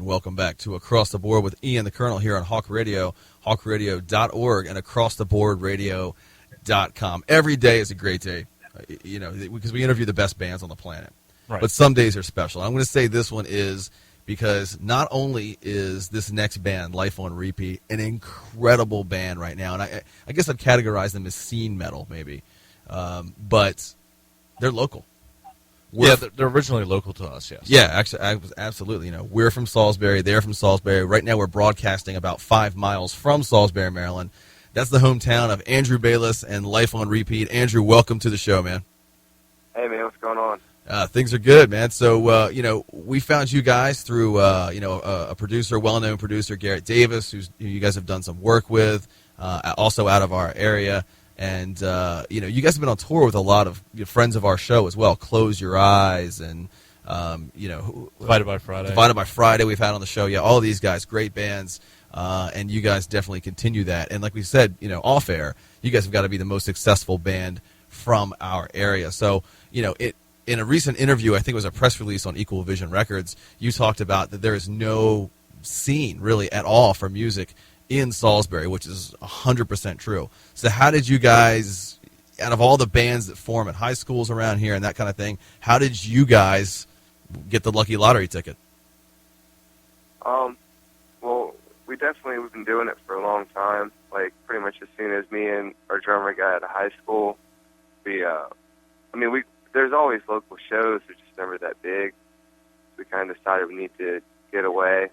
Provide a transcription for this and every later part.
and welcome back to Across the Board with Ian the Colonel here on Hawk Radio, hawkradio.org, and acrosstheboardradio.com. Every day is a great day, because we interview the best bands on the planet. Right. But some days are special. I'm going to say this one is because not only is this next band, Life on Repeat, an incredible band right now, and I guess I'd categorize them as scene metal maybe, but they're local. They're originally local to us, yes. Yeah, actually, absolutely. We're from Salisbury. They're from Salisbury. Right now we're broadcasting about 5 miles from Salisbury, Maryland. That's the hometown of Andrew Bayliss and Life on Repeat. Andrew, welcome to the show, man. Hey, man, what's going on? Things are good, man. So, we found you guys through, a producer, well-known producer, Garrett Davis, who you guys have done some work with, also out of our area. And, you guys have been on tour with a lot of friends of our show as well. Close Your Eyes and, Divided by Friday. Divided by Friday we've had on the show. Yeah, all of these guys, great bands. And you guys definitely continue that. And like we said, off air, you guys have got to be the most successful band from our area. So, in a recent interview, I think it was a press release on Equal Vision Records, you talked about that there is no scene really at all for music in Salisbury, which is 100% true. So how did you guys, out of all the bands that form at high schools around here and that kind of thing, how did you guys get the lucky lottery ticket? Well, we've been doing it for a long time. Like, pretty much as soon as me and our drummer got out of high school, there's always local shows, they're just never that big. We kind of decided we need to get away.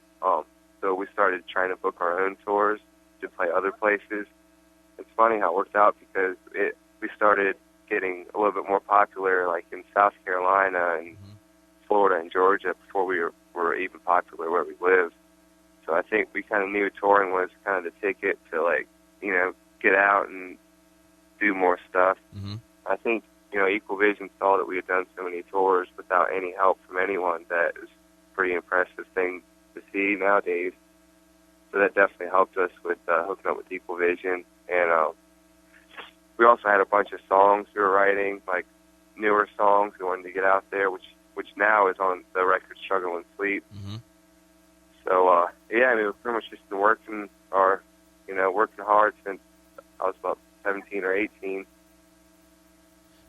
So we started trying to book our own tours to play other places. It's funny how it worked out because we started getting a little bit more popular, like in South Carolina and Florida and Georgia before we were even popular where we live. So I think we kind of knew touring was kind of the ticket to, get out and do more stuff. Mm-hmm. I think, Equal Vision saw that we had done so many tours without any help from anyone. That is a pretty impressive thing to see nowadays. So that definitely helped us with hooking up with Equal Vision. And we also had a bunch of songs we were writing, like newer songs we wanted to get out there, which now is on the record Struggle and Sleep. Mm-hmm. So, we've pretty much just been working hard since I was about 17 or 18.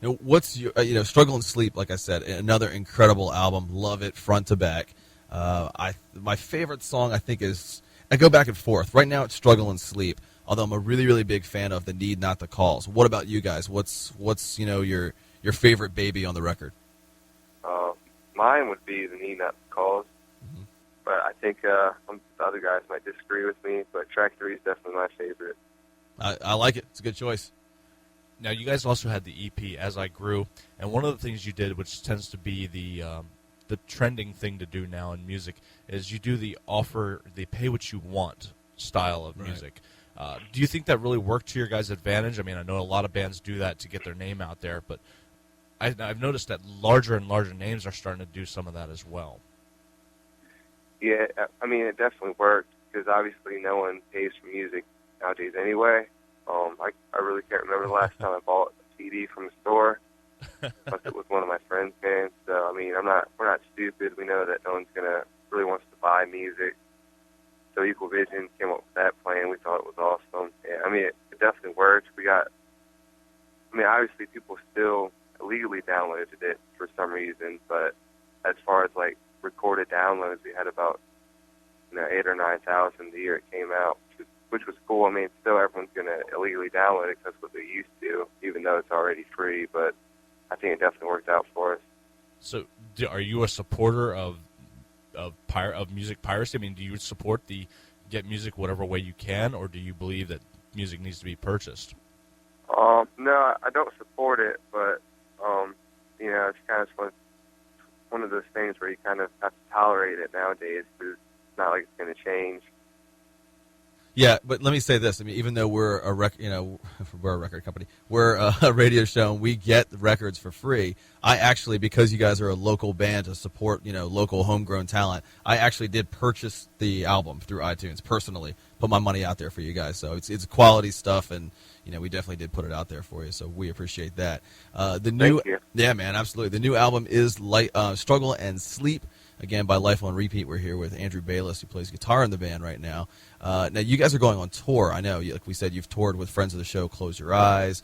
What's your, Struggle and Sleep, like I said, another incredible album. Love it, front to back. My favorite song, I think, is, I go back and forth. Right now it's Struggle and Sleep, although I'm a really, really big fan of The Need Not the Calls. What about you guys? What's your favorite baby on the record? Mine would be The Need Not the Calls. Mm-hmm. But I think the other guys might disagree with me, but track 3 is definitely my favorite. I like it. It's a good choice. Now, you guys also had the EP, As I Grew, and one of the things you did, which tends to be the trending thing to do now in music, is you do the pay what you want style of music. Right. Do you think that really worked to your guys' advantage? I mean, I know a lot of bands do that to get their name out there, but I've noticed that larger and larger names are starting to do some of that as well. Yeah, it definitely worked, because obviously no one pays for music nowadays anyway. I really can't remember the last time I bought a CD from the store, unless it was one of my friends' bands. So, we're not stupid. We know that no one's really wants to buy music. So Equal Vision came up with that plan. We thought it was awesome. Yeah, it definitely worked. Obviously people still illegally downloaded it for some reason, but as far as recorded downloads, we had about 8,000 or 9,000 the year it came out, which was cool. Still everyone's going to illegally download it because that's what they're used to, even though it's already free. But I think it definitely worked out for us. So, are you a supporter of music piracy? Do you support the get music whatever way you can, or do you believe that music needs to be purchased? No, I don't support it, but it's kind of one of those things where you kind of have to tolerate it nowadays, because it's not like it's going to change. Yeah, but let me say this. Even though we're a we're a record company, we're a radio show, and we get the records for free. I actually, because you guys are a local band to support, local homegrown talent, I actually did purchase the album through iTunes personally, put my money out there for you guys. So it's quality stuff, and we definitely did put it out there for you. So we appreciate that. Thank you. Yeah, man, absolutely. The new album is Struggle and Sleep. Again, by Life on Repeat, we're here with Andrew Bayliss, who plays guitar in the band right now. Now, you guys are going on tour. I know, like we said, you've toured with friends of the show, Close Your Eyes,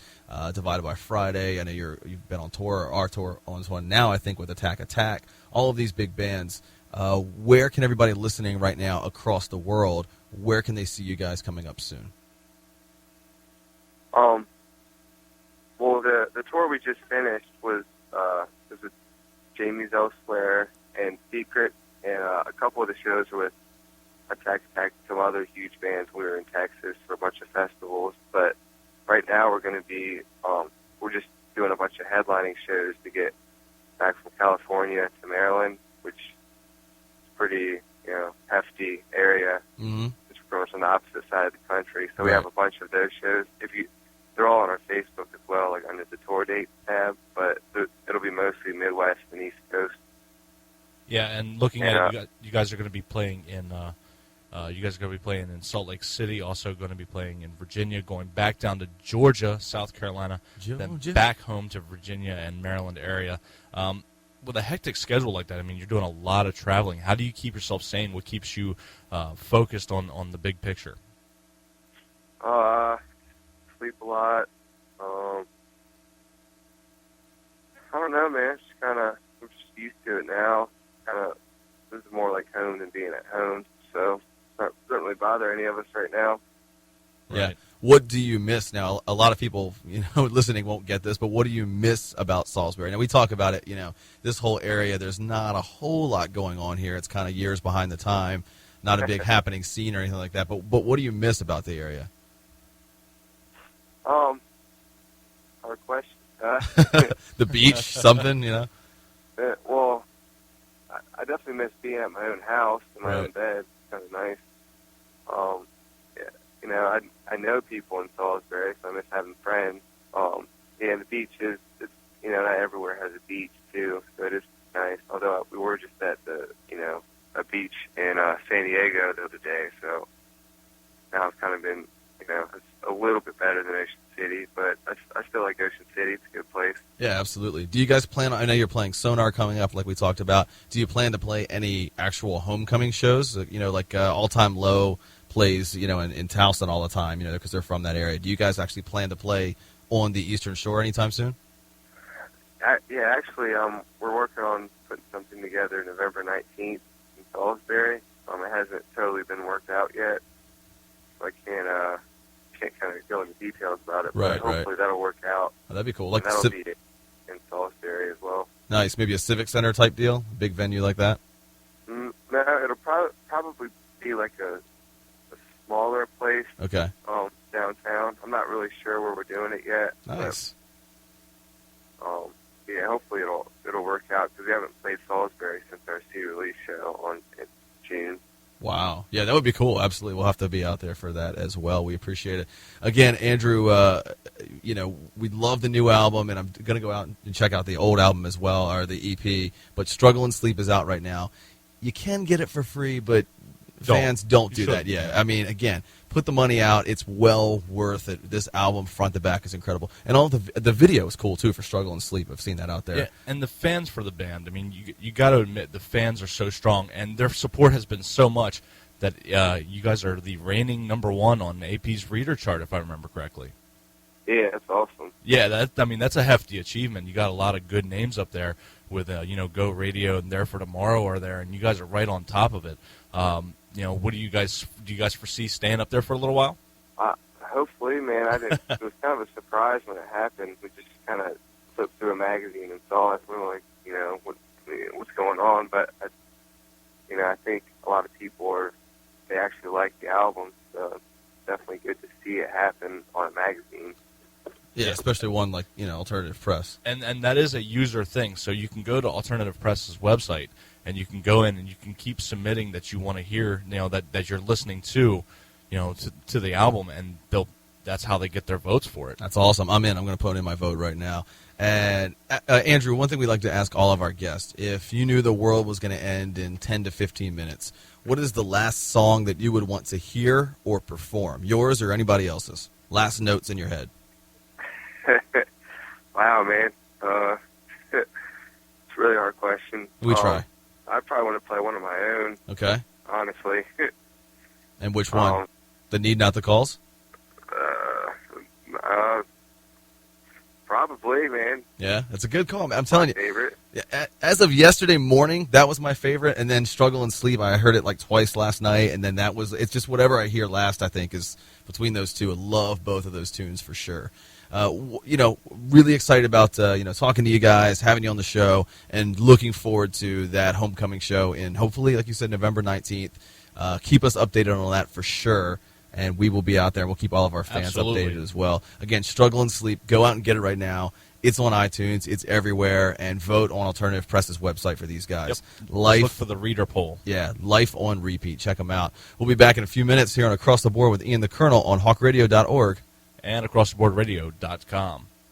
Divided by Friday. I know you've been on tour, or our tour on one now, I think, with Attack Attack. All of these big bands. Where can everybody listening right now across the world, where can they see you guys coming up soon? Well, the tour we just finished was with Jamie's Elsewhere and Secret, and a couple of the shows were with Attack Attack, some other huge bands. We were in Texas for a bunch of festivals, but right now we're going to be, we're just doing a bunch of headlining shows to get back from California to Maryland, which is pretty, hefty area. Mm-hmm. It's pretty much on the opposite side of the country, so we Right. have a bunch of those shows. They're all on our Facebook as well, like under the tour date tab, but it'll be mostly Midwest and East Coast. Yeah, and looking at it, you guys are going to be playing in. You guys are going to be playing in Salt Lake City. Also going to be playing in Virginia. Going back down to Georgia, South Carolina, then back home to Virginia and Maryland area. With a hectic schedule like that, I mean, you're doing a lot of traveling. How do you keep yourself sane? What keeps you focused on the big picture? Sleep a lot. I don't know, man. It's just I'm just used to it now. This is more like home than being at home, so it's not certainly bother any of us right now. Yeah. Right. What do you miss now? A lot of people, listening won't get this, but what do you miss about Salisbury? Now, we talk about it, this whole area, there's not a whole lot going on here. It's kind of years behind the time, not a big happening scene or anything like that. But what do you miss about the area? Hard question. The beach, something, Well, I definitely miss being at my own house, in my own bed. It's kind of nice. I know people in Salisbury, so I miss having friends. The beach is, not everywhere has a beach, too, so it is nice. Although we were just at a beach in San Diego the other day, so now it's kind of been, it's a little bit better than Ocean City, but I still like Ocean City. It's a good place. Yeah, absolutely. Do you guys plan on, I know you're playing Sonar coming up like we talked about. Do you plan to play any actual homecoming shows? Like All Time Low plays, in Towson all the time, because they're from that area. Do you guys actually plan to play on the Eastern Shore anytime soon? Yeah, actually, we're working on putting something together November 19th in Salisbury. It hasn't totally been worked out yet, so I can't kind of go into details about it, but hopefully that'll work out. Oh, that'd be cool. Like that'll be in Salisbury as well. Nice. Maybe a civic center type deal, a big venue like that? No, it'll probably be like a smaller place. Okay. Downtown. I'm not really sure where we're doing it yet. Nice. But, yeah, hopefully it'll work out because we haven't played Salisbury since our CD release show in June. Wow. Yeah, that would be cool. Absolutely. We'll have to be out there for that as well. We appreciate it. Again, Andrew, we love the new album, and I'm going to go out and check out the old album as well, or the EP, but Struggle and Sleep is out right now. You can get it for free, but fans don't do that. Yeah. I mean, again, put the money out. It's well worth it. This album, front to back, is incredible. And all the video is cool, too, for Struggle and Sleep. I've seen that out there. Yeah, and the fans for the band, I mean, you got to admit, the fans are so strong, and their support has been so much that you guys are the reigning #1 on AP's reader chart, if I remember correctly. Yeah, that's awesome. Yeah, that's a hefty achievement. You got a lot of good names up there with, Go Radio and There for Tomorrow are there, and you guys are right on top of it. What do you guys foresee staying up there for a little while? Hopefully, man. It was kind of a surprise when it happened. We just kind of flipped through a magazine and saw it. We were like, what's going on? But I think a lot of people they actually like the album, so it's definitely good to see it happen on a magazine. Yeah, especially one like, Alternative Press. And that is a user thing, so you can go to Alternative Press's website, and you can go in and you can keep submitting that you want to hear, that you're listening to, to the album, and that's how they get their votes for it. That's awesome. I'm in. I'm going to put in my vote right now. And, Andrew, one thing we like to ask all of our guests, if you knew the world was going to end in 10 to 15 minutes, what is the last song that you would want to hear or perform, yours or anybody else's? Last notes in your head. Wow, man. It's a really hard question. We try. I probably want to play one of my own, Okay. honestly. And which one? Um, The Need Not the Calls? Probably, man. Yeah, that's a good call. I'm telling you. Favorite. As of yesterday morning, that was my favorite, and then Struggle and Sleep, I heard it like twice last night, and then it's just whatever I hear last, I think, is between those two. I love both of those tunes for sure. Really excited about, talking to you guys, having you on the show, and looking forward to that homecoming show in, hopefully, like you said, November 19th. Keep us updated on that for sure. And we will be out there, and we'll keep all of our fans updated as well. Again, Struggle and Sleep. Go out and get it right now. It's on iTunes. It's everywhere. And vote on Alternative Press's website for these guys. Yep. Life, look for the reader poll. Yeah, Life on repeat. Check them out. We'll be back in a few minutes here on Across the Board with Ian the Colonel on hawkradio.org. And acrosstheboardradio.com.